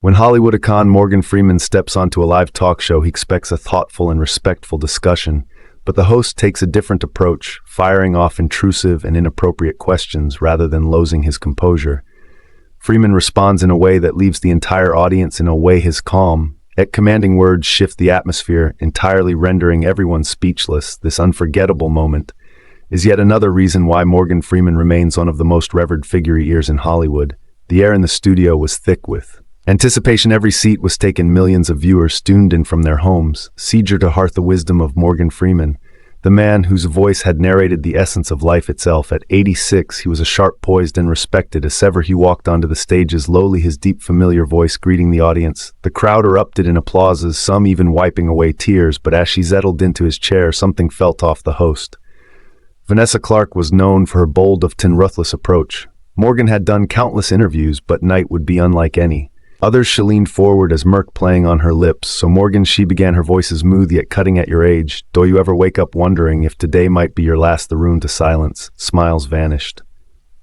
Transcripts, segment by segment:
When Hollywood icon Morgan Freeman steps onto a live talk show, he expects a thoughtful and respectful discussion, but the host takes a different approach, firing off intrusive and inappropriate questions rather than losing his composure. Freeman responds in a way that leaves the entire audience in a way his calm, yet commanding words shift the atmosphere, entirely rendering everyone speechless. This unforgettable moment is yet another reason why Morgan Freeman remains one of the most revered figure-eaters in Hollywood. The air in the studio was thick with anticipation. Every seat was taken. Millions of viewers tuned in from their homes, eager to hear the wisdom of Morgan Freeman, the man whose voice had narrated the essence of life itself. At 86, he was a sharp, poised, and respected. As ever he walked onto the stage, as lowly, his deep, familiar voice greeting the audience. The crowd erupted in applauses, some even wiping away tears, but as she settled into his chair, something felt off. The host, Vanessa Clark, was known for her bold, often ruthless approach. Morgan had done countless interviews, but night would be unlike any. Others. She leaned forward as mirth playing on her lips. So Morgan, she began, her voice smooth yet cutting. At your age, do you ever wake up wondering if today might be your last? The room to silence. Smiles vanished.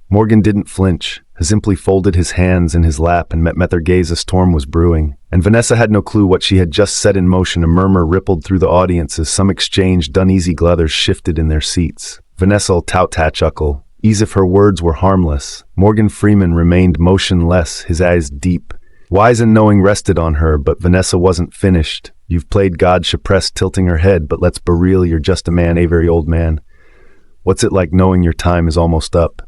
Morgan didn't flinch. He simply folded his hands in his lap and met their gaze. A storm was brewing, and Vanessa had no clue what she had just set in motion. A murmur rippled through the audience as some exchanged uneasy glances shifted in their seats. Vanessa tout chuckle, as if her words were harmless. Morgan Freeman remained motionless, his eyes deep. Wise and knowing rested on her, but Vanessa wasn't finished. You've played God, she pressed, tilting her head, but let's be real, you're just a man, a very old man. What's it like knowing your time is almost up?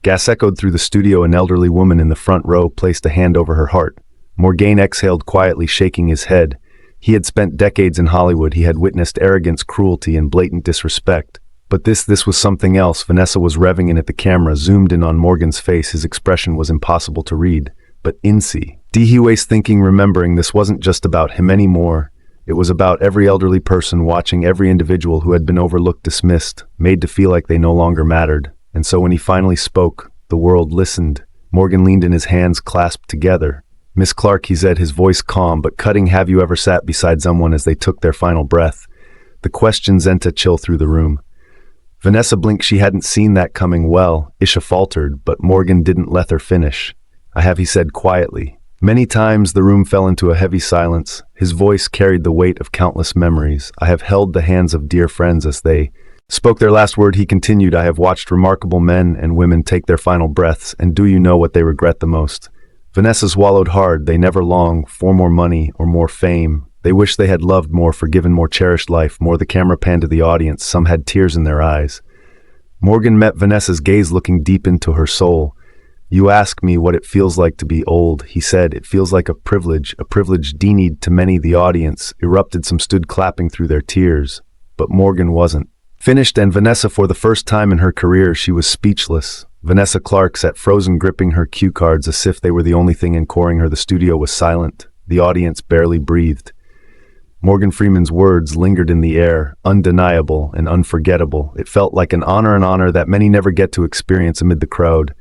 Gas echoed through the studio. An elderly woman in the front row placed a hand over her heart. Morgan exhaled quietly, shaking his head. He had spent decades in Hollywood. He had witnessed arrogance, cruelty, and blatant disrespect. But this was something else. Vanessa was revving in at the camera, zoomed in on Morgan's face. His expression was impossible to read. But he was thinking, remembering this wasn't just about him anymore. It was about every elderly person watching, every individual who had been overlooked, dismissed, made to feel like they no longer mattered. And so when he finally spoke, the world listened. Morgan leaned in, his hands clasped together. Miss Clark, he said, his voice calm but cutting, have you ever sat beside someone as they took their final breath? The question sent a chill through the room. Vanessa blinked. She hadn't seen that coming. Well, Isha faltered, but Morgan didn't let her finish. I have, he said quietly. Many times the room fell into a heavy silence. His voice carried the weight of countless memories. I have held the hands of dear friends as they spoke their last word. He continued, I have watched remarkable men and women take their final breaths, and do you know what they regret the most? Vanessa swallowed hard. They never long for more money or more fame. They wish they had loved more, forgiven more, cherished life more. The camera panned to the audience. Some had tears in their eyes. Morgan met Vanessa's gaze, looking deep into her soul. You ask me what it feels like to be old, he said. It feels like a privilege denied to many. The audience erupted. Some stood clapping through their tears. But Morgan wasn't finished, and Vanessa, for the first time in her career, she was speechless. Vanessa Clark sat frozen, gripping her cue cards as if they were the only thing encoring her. The studio was silent. The audience barely breathed. Morgan Freeman's words lingered in the air, undeniable and unforgettable. It felt like an honor that many never get to experience. Amid the crowd,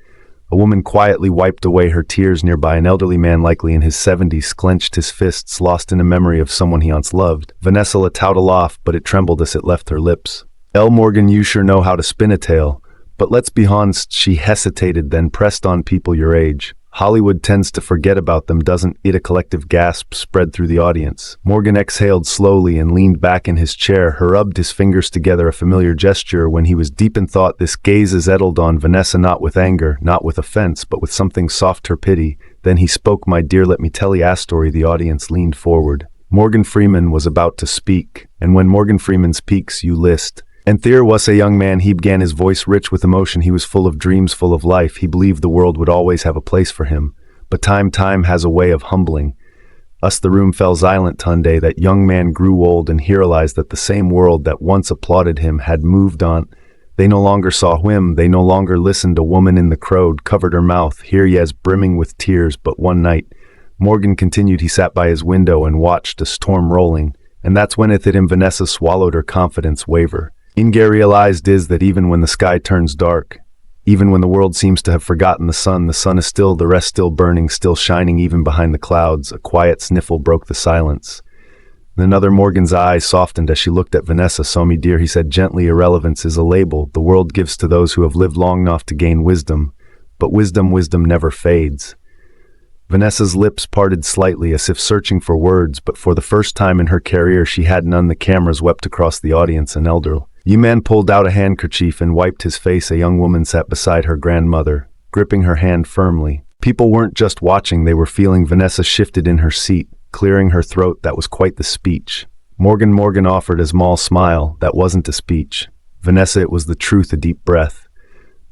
a woman quietly wiped away her tears nearby. An elderly man, likely in his 70s, clenched his fists, lost in a memory of someone he once loved. Vanessa let out a laugh, but it trembled as it left her lips. Morgan, you sure know how to spin a tale. But let's be honest, she hesitated, then pressed on. People your age, Hollywood tends to forget about them, doesn't it? A collective gasp spread through the audience. Morgan exhaled slowly and leaned back in his chair. He rubbed his fingers together, a familiar gesture when he was deep in thought. This gaze settled on Vanessa, not with anger, not with offense, but with something soft, her pity. Then he spoke. My dear, let me tell you a story. The audience leaned forward. Morgan Freeman was about to speak, and when Morgan Freeman speaks, you list. And there was a young man, he began, his voice rich with emotion. He was full of dreams, full of life. He believed the world would always have a place for him. But time has a way of humbling us. The room fell silent. One day that young man grew old, and he realized that the same world that once applauded him had moved on. They no longer saw him, they no longer listened. A woman in the crowd covered her mouth, here yes, brimming with tears. But one night, Morgan continued, he sat by his window and watched a storm rolling. And that's when it hit him. Vanessa swallowed, her confidence waver. Inge realized is that even when the sky turns dark, even when the world seems to have forgotten the sun is still, the rest still burning, still shining even behind the clouds. A quiet sniffle broke the silence. Another. Morgan's eyes softened as she looked at Vanessa. So me dear, he said gently, irrelevance is a label the world gives to those who have lived long enough to gain wisdom. But wisdom never fades. Vanessa's lips parted slightly as if searching for words, but for the first time in her career she had none. The cameras wept across the audience. An elder man pulled out a handkerchief and wiped his face. A young woman sat beside her grandmother, gripping her hand firmly. People weren't just watching, they were feeling. Vanessa shifted in her seat, clearing her throat. That was quite the speech. Morgan offered a small smile. That wasn't a speech. Vanessa, it was the truth. A deep breath.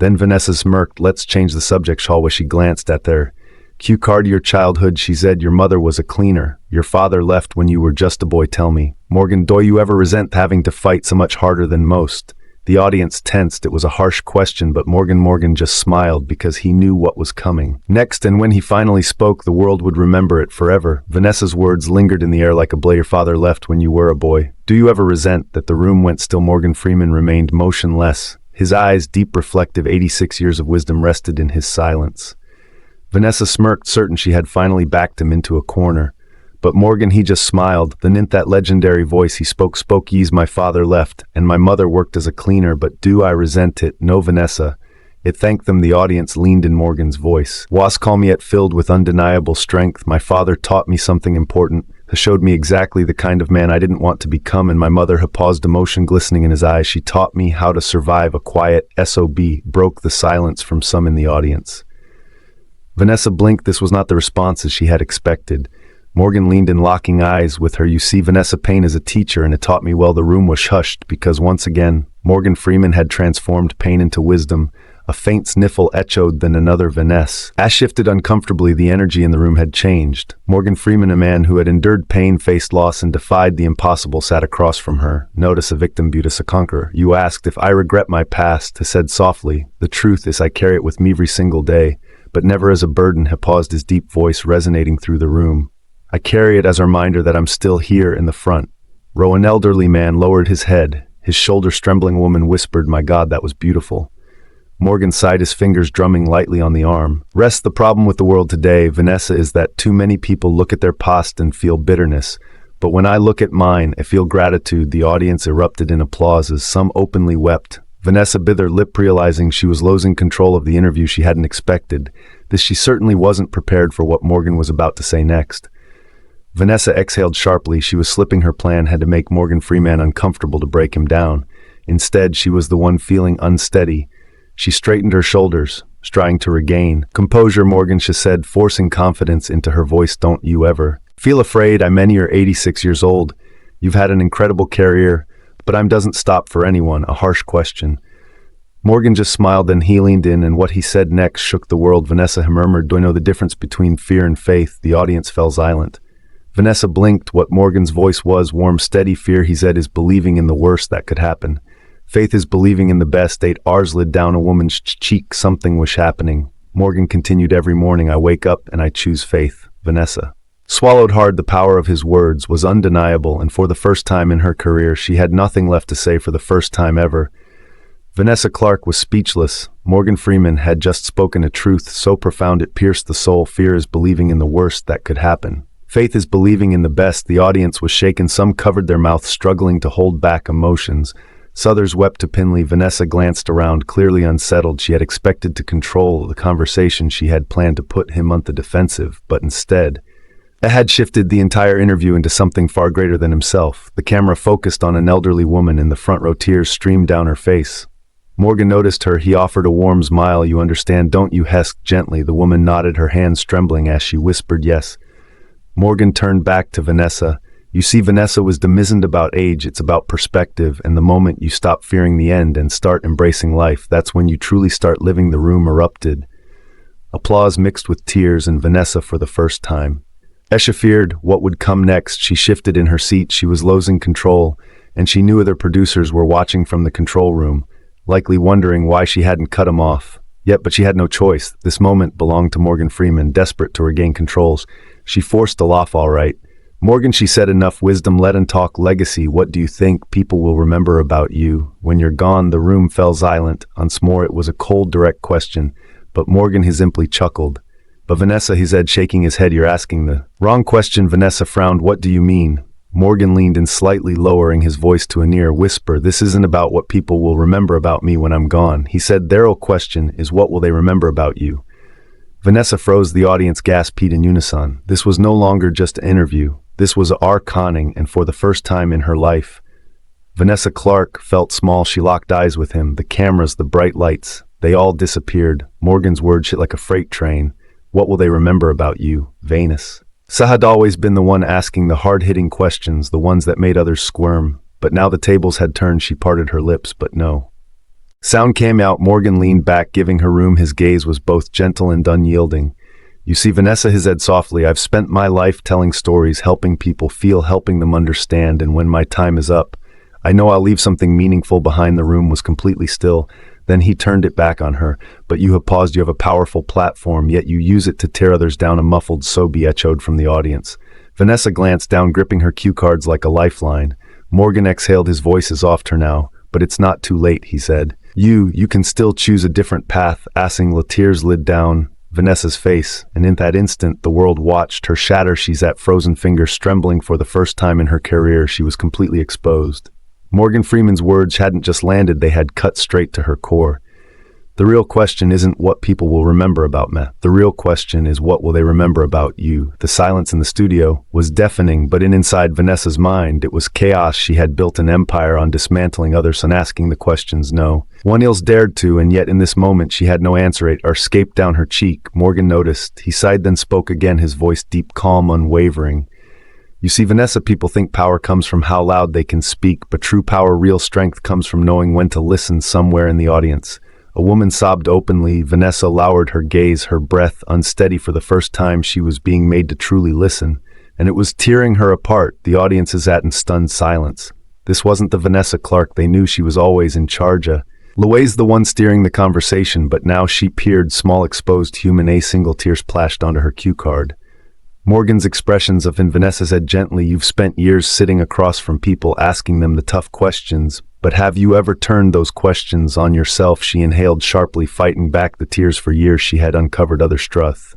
Then Vanessa smirked. Let's change the subject, shall we? She glanced at their cue card. Your childhood, she said. Your mother was a cleaner. Your father left when you were just a boy. Tell me, Morgan, do you ever resent having to fight so much harder than most? The audience tensed. It was a harsh question, but Morgan just smiled because he knew what was coming next, and when he finally spoke, the world would remember it forever. Vanessa's words lingered in the air like a blade. Your father left when you were a boy. Do you ever resent that? The room went still. Morgan Freeman remained motionless. His eyes, deep, reflective, 86 years of wisdom rested in his silence. Vanessa smirked, certain she had finally backed him into a corner. But Morgan, he just smiled. Then in that legendary voice he spoke. Ye's my father left, and my mother worked as a cleaner, but do I resent it? No, Vanessa. It thanked them. The audience leaned in Morgan's voice. Was call me it filled with undeniable strength. My father taught me something important. He showed me exactly the kind of man I didn't want to become, and my mother had paused, emotion glistening in his eyes. She taught me how to survive. A quiet SOB broke the silence from some in the audience. Vanessa blinked. This was not the response as she had expected. Morgan leaned in, locking eyes with her. You see, Vanessa, pain is a teacher, and it taught me well. The room was hushed because once again, Morgan Freeman had transformed pain into wisdom. A faint sniffle echoed, then another. Vanessa shifted uncomfortably. The energy in the room had changed. Morgan Freeman, a man who had endured pain, faced loss, and defied the impossible, sat across from her. Notice a victim, Buddhist a conqueror. You asked if I regret my past, he said softly. The truth is I carry it with me every single day, but never as a burden. He paused, his deep voice resonating through the room. I carry it as a reminder that I'm still here in the front row. An elderly man lowered his head, his shoulders trembling. A woman whispered, my God, that was beautiful. Morgan sighed, his fingers drumming lightly on the arm. Rest. The problem with the world today, Vanessa, is that too many people look at their past and feel bitterness. But when I look at mine, I feel gratitude. The audience erupted in applause as some openly wept. Vanessa bit her lip, realizing she was losing control of the interview. She hadn't expected this. She certainly wasn't prepared for what Morgan was about to say next. Vanessa exhaled sharply. She was slipping. Her plan had to make Morgan Freeman uncomfortable, to break him down. Instead, she was the one feeling unsteady. She straightened her shoulders, trying to regain composure. Morgan, she said, forcing confidence into her voice. Don't you ever feel afraid? I mean, you're 86 years old. You've had an incredible career, but I'm doesn't stop for anyone. A harsh question. Morgan just smiled, then he leaned in, and what he said next shook the world. Vanessa murmured, do I know the difference between fear and faith? The audience fell silent. Vanessa blinked. What Morgan's voice was, warm, steady. Fear, he said, is believing in the worst that could happen. Faith is believing in the best. 8 hours slid down a woman's cheek. Something was happening. Morgan continued, every morning I wake up and I choose faith. Vanessa swallowed hard. The power of his words was undeniable, and for the first time in her career, she had nothing left to say. For the first time ever, Vanessa Clark was speechless. Morgan Freeman had just spoken a truth so profound it pierced the soul. Fear is believing in the worst that could happen. Faith is believing in the best. The audience was shaken. Some covered their mouths, struggling to hold back emotions. Others wept openly. Vanessa glanced around, clearly unsettled. She had expected to control the conversation. She had planned to put him on the defensive, but instead, it had shifted the entire interview into something far greater than himself. The camera focused on an elderly woman in the front row. Tears streamed down her face. Morgan noticed her. He offered a warm smile. You understand, don't you? Hesked gently. The woman nodded, her hands trembling as she whispered yes. Morgan turned back to Vanessa. You see, Vanessa was isn't about age, it's about perspective, and the moment you stop fearing the end and start embracing life, that's when you truly start living. The room erupted. Applause mixed with tears, and Vanessa, for the first time, Esha feared what would come next. She shifted in her seat. She was losing control, and she knew other producers were watching from the control room, likely wondering why she hadn't cut him off. But she had no choice. This moment belonged to Morgan Freeman. Desperate to regain controls, she forced a laugh. All right, Morgan, she said, enough wisdom. Let him talk. Legacy. What do you think people will remember about you when you're gone? The room fell silent. Once more, it was a cold, direct question, but Morgan, he simply chuckled. But Vanessa, he said, shaking his head, you're asking the wrong question. Vanessa frowned. What do you mean? Morgan leaned in, slightly lowering his voice to a near whisper. This isn't about what people will remember about me when I'm gone. He said, their question is, what will they remember about you? Vanessa froze. The audience gasped in unison. This was no longer just an interview. This was our conning, and for the first time in her life, Vanessa Clark felt small. She locked eyes with him. The cameras, the bright lights, they all disappeared. Morgan's words hit like a freight train. What will they remember about you, Venus? Sa had always been the one asking the hard-hitting questions, the ones that made others squirm. But now the tables had turned. She parted her lips, but no. Sound came out. Morgan leaned back, giving her room. His gaze was both gentle and unyielding. You see, Vanessa, he said softly, I've spent my life telling stories, helping people feel, helping them understand, and when my time is up, I know I'll leave something meaningful behind. The room was completely still. Then he turned it back on her. But you have paused. You have a powerful platform, yet you use it to tear others down. A muffled sob echoed from the audience. Vanessa glanced down, gripping her cue cards like a lifeline. Morgan exhaled. His voice is off her now. But it's not too late, he said. You can still choose a different path. Asking the tears lid down Vanessa's face, and in that instant the world watched her shatter. She's at frozen fingers trembling. For the first time in her career, she was completely exposed. Morgan Freeman's words hadn't just landed, they had cut straight to her core. The real question isn't what people will remember about me. The real question is, what will they remember about you? The silence in the studio was deafening, but inside Vanessa's mind, it was chaos. She had built an empire on dismantling others and asking the questions no one else dared to, and yet in this moment she had no answer. It escaped down her cheek. Morgan noticed. He sighed, then spoke again, his voice deep, calm, unwavering. You see, Vanessa, people think power comes from how loud they can speak, but true power, real strength, comes from knowing when to listen. Somewhere in the audience, a woman sobbed openly. Vanessa lowered her gaze, her breath unsteady. For the first time, she was being made to truly listen, and it was tearing her apart. The audience sat in stunned silence. This wasn't the Vanessa Clark they knew. She was always in charge. Louise, the one steering the conversation, but now she peered, small, exposed human. A single tear splashed onto her cue card. Morgan's expressions of in Vanessa said gently, you've spent years sitting across from people, asking them the tough questions, but have you ever turned those questions on yourself? She inhaled sharply, fighting back the tears. For years she had uncovered other truth.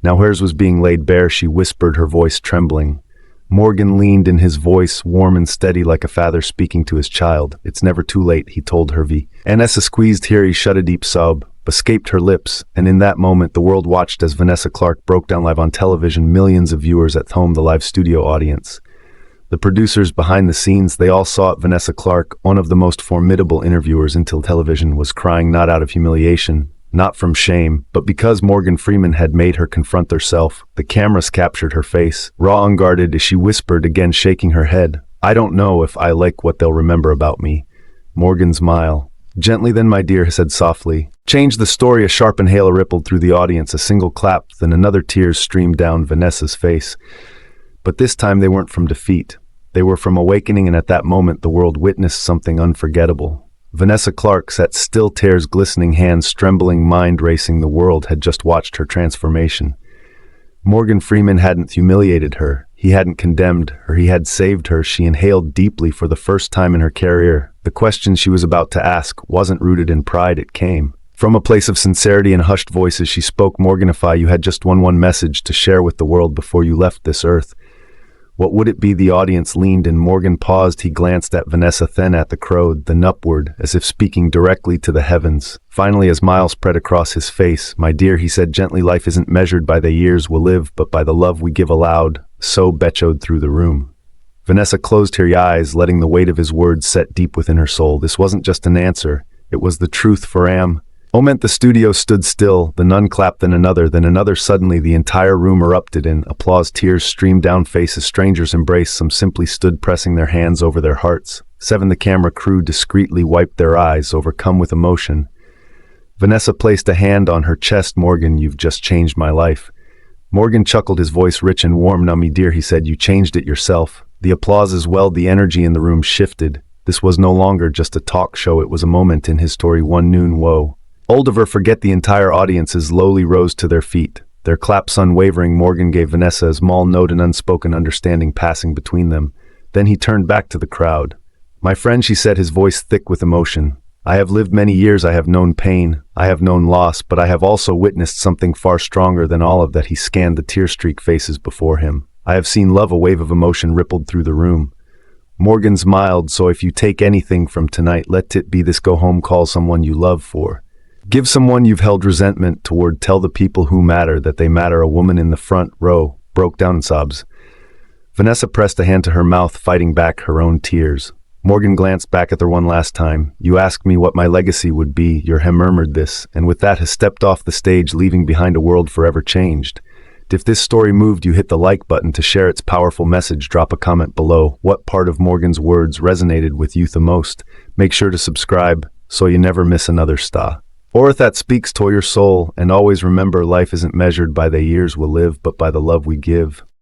Now hers was being laid bare. She whispered, her voice trembling. Morgan leaned in, his voice warm and steady like a father speaking to his child. It's never too late, he told her. Vanessa squeezed here. He shut a deep sob, escaped her lips, and in that moment the world watched as Vanessa Clark broke down live on television. Millions of viewers at home, the live studio audience, the producers behind the scenes, they all saw it. Vanessa Clark, one of the most formidable interviewers until television, was crying, not out of humiliation, not from shame, but because Morgan Freeman had made her confront herself. The cameras captured her face, raw, unguarded, as she whispered again, shaking her head. I don't know if I like what they'll remember about me. Morgan smiled. Gently, then, my dear, he said softly. Change the story. A sharp inhale rippled through the audience, a single clap, then another. Tears streamed down Vanessa's face. But this time they weren't from defeat. They were from awakening, and at that moment the world witnessed something unforgettable. Vanessa Clark sat still, tears glistening, hands trembling, mind racing. The world had just watched her transformation. Morgan Freeman hadn't humiliated her. He hadn't condemned her. He had saved her. She inhaled deeply. For the first time in her career, the question she was about to ask wasn't rooted in pride. It came from a place of sincerity. In hushed voices she spoke. Morgan, if you had just one message to share with the world before you left this earth, what would it be? The audience leaned in. Morgan paused. He glanced at Vanessa, then at the crowd, then upward, as if speaking directly to the heavens. Finally, a smile spread across his face. My dear, he said gently, life isn't measured by the years we'll live, but by the love we give aloud. So echoed through the room. Vanessa closed her eyes, letting the weight of his words set deep within her soul. This wasn't just an answer. It was the truth. For moment the studio stood still. The nun clapped, then another. Suddenly the entire room erupted in applause. Tears streamed down faces. Strangers embraced. Some simply stood, pressing their hands over their hearts. 7. The camera crew discreetly wiped their eyes, overcome with emotion. Vanessa placed a hand on her chest. Morgan, you've just changed my life. Morgan chuckled, his voice rich and warm. Now, me dear, he said, you changed it yourself. The applause as well. The energy in the room shifted. This was no longer just a talk show. It was a moment in his story. One noon woe. Oldiver forget. The entire audiences slowly rose to their feet, their claps unwavering. Morgan gave Vanessa a small note, an unspoken understanding passing between them. Then he turned back to the crowd. My friend, she said, his voice thick with emotion. I have lived many years. I have known pain. I have known loss, but I have also witnessed something far stronger than all of that. He scanned the tear-streaked faces before him. I have seen love. A wave of emotion rippled through the room. Morgan smiled. So if you take anything from tonight, let it be this: go home, call someone you love for Give someone you've held resentment toward. Tell the people who matter that they matter. A woman in the front row broke down in sobs. Vanessa pressed a hand to her mouth, fighting back her own tears. Morgan glanced back at her one last time. You asked me what my legacy would be. Your hem murmured this, and with that has stepped off the stage, leaving behind a world forever changed. If this story moved you, hit the like button to share its powerful message. Drop a comment below. What part of Morgan's words resonated with you the most? Make sure to subscribe so you never miss another star. Or if that speaks to your soul, and always remember, life isn't measured by the years we'll live, but by the love we give.